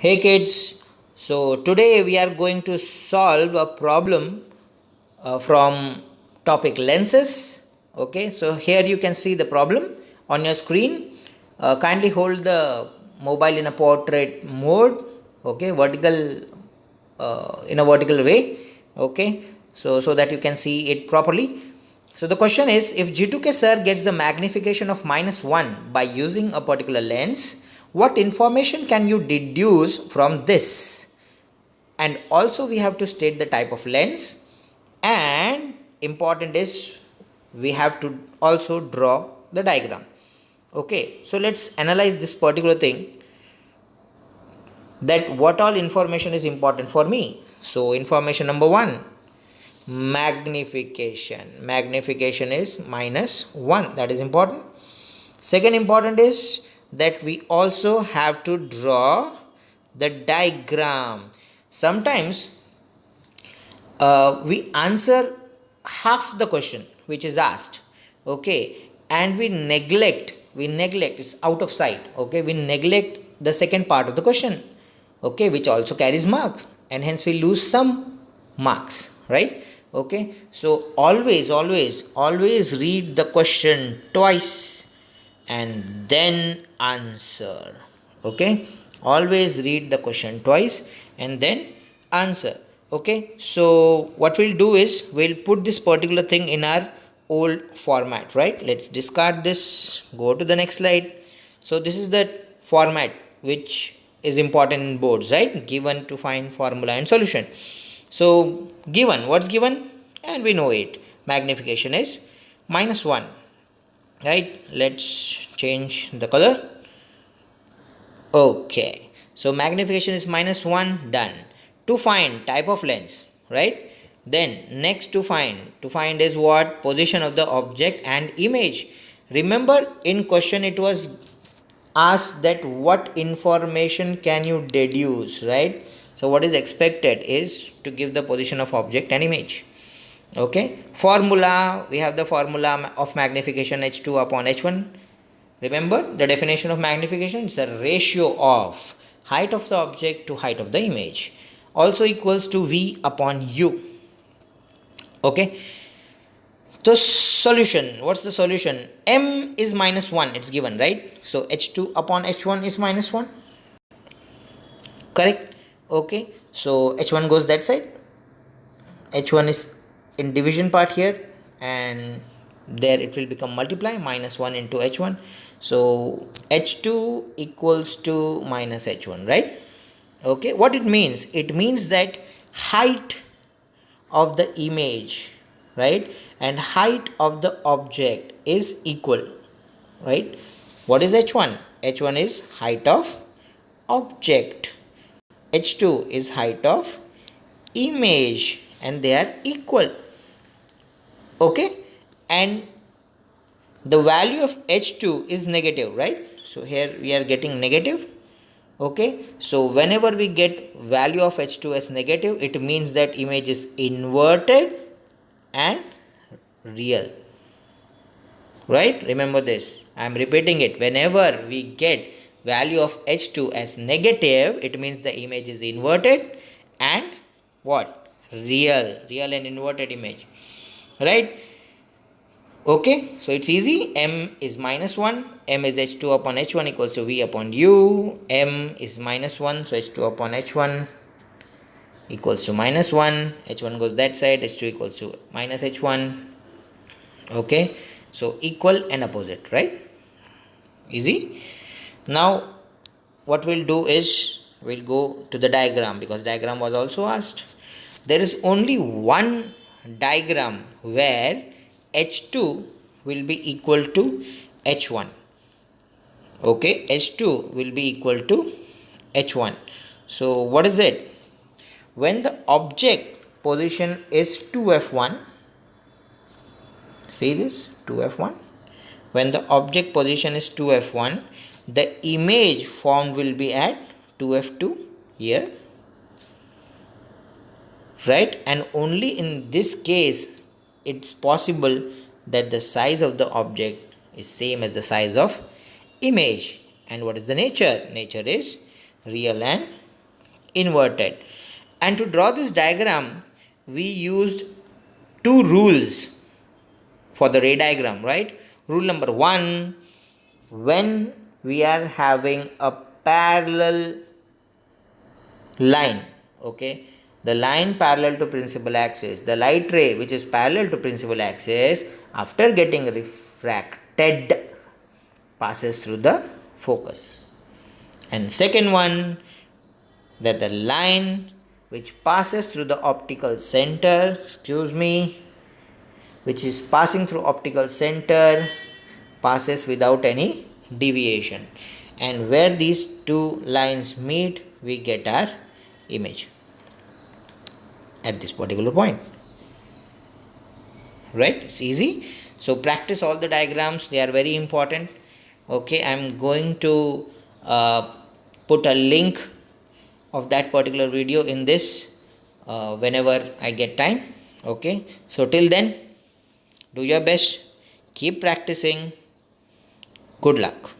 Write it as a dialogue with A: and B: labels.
A: Hey kids, so today we are going to solve a problem from topic lenses. Okay, so here you can see the problem on your screen. Kindly hold the mobile in a portrait mode, okay, vertical in a vertical way, okay, so that you can see it properly. So the question is, if G2K sir gets the magnification of -1 by using a particular lens, what information can you deduce from this? And also we have to state the type of lens, and important is we have to also draw the diagram. Okay, so let's analyze this particular thing, that what all information is important for me. So information number 1, magnification is -1, that is important. Second important is that we also have to draw the diagram. Sometimes we answer half the question which is asked, okay, and we neglect, it's out of sight, okay, we neglect the second part of the question, okay, which also carries marks, and hence we lose some marks, right? Okay, so always read the question twice and then answer. Okay, always read the question twice and then answer. Okay, so what we'll do is we'll put this particular thing in our old format, right? Let's discard this, go to the next slide. So this is the format which is important in boards, right? Given to find formula and solution. So given, what's given? And we know it, magnification is -1, right? Let's change the color. Okay, so magnification is -1, done. To find type of lens, right? Then next to find is what? Position of the object and image. Remember in question it was asked that what information can you deduce, right? So what is expected is to give the position of object and image. Okay, formula, we have the formula of magnification h2 upon h1. Remember the definition of magnification, it's a ratio of height of the object to height of the image, also equals to v upon u. Okay, the solution, what's the solution? M is -1, it's given, right? So h2 upon h1 is -1, correct? Okay, so h1 goes that side, h1 is in division part here, and there it will become multiply, -1 into h1. So h2 equals to minus h1, right? Okay, what it means? It means that height of the image, right, and height of the object is equal, right? What is h1? h1 is height of object, h2 is height of image, and they are equal. Okay, and the value of h2 is negative, right? So here we are getting negative. Okay, so whenever we get value of h2 as negative, it means that image is inverted and real, right? Remember this, I am repeating it. Whenever we get value of h2 as negative, it means the image is inverted and what? Real and inverted image, right? Okay, so it's easy. M is -1, M is h2 upon h1 equals to v upon u. M is -1, so h2 upon h1 equals to -1. h1 goes that side, h2 equals to minus h1. Okay, so equal and opposite, right? Easy. Now what we'll do is we'll go to the diagram, because diagram was also asked. There is only one diagram where h2 will be equal to h1. Okay, h2 will be equal to h1. So what is it? When the object position is 2f1, see this 2f1, when the object position is 2f1, the image formed will be at 2f2 here, right? And only in this case it's possible that the size of the object is same as the size of image. And what is the nature? Nature is real and inverted. And to draw this diagram, we used two rules for the ray diagram, right? Rule number 1, when we are having a parallel line, okay, the line parallel to principal axis, the light ray which is parallel to principal axis, after getting refracted, passes through the focus. And second one, that the line which passes through the optical center, which is passing through optical center, passes without any deviation, and where these two lines meet, we get our image at this particular point, right? It's easy. So practice all the diagrams, they are very important. Okay, I'm going to put a link of that particular video in this whenever I get time. Okay, so till then, do your best, keep practicing. Good luck.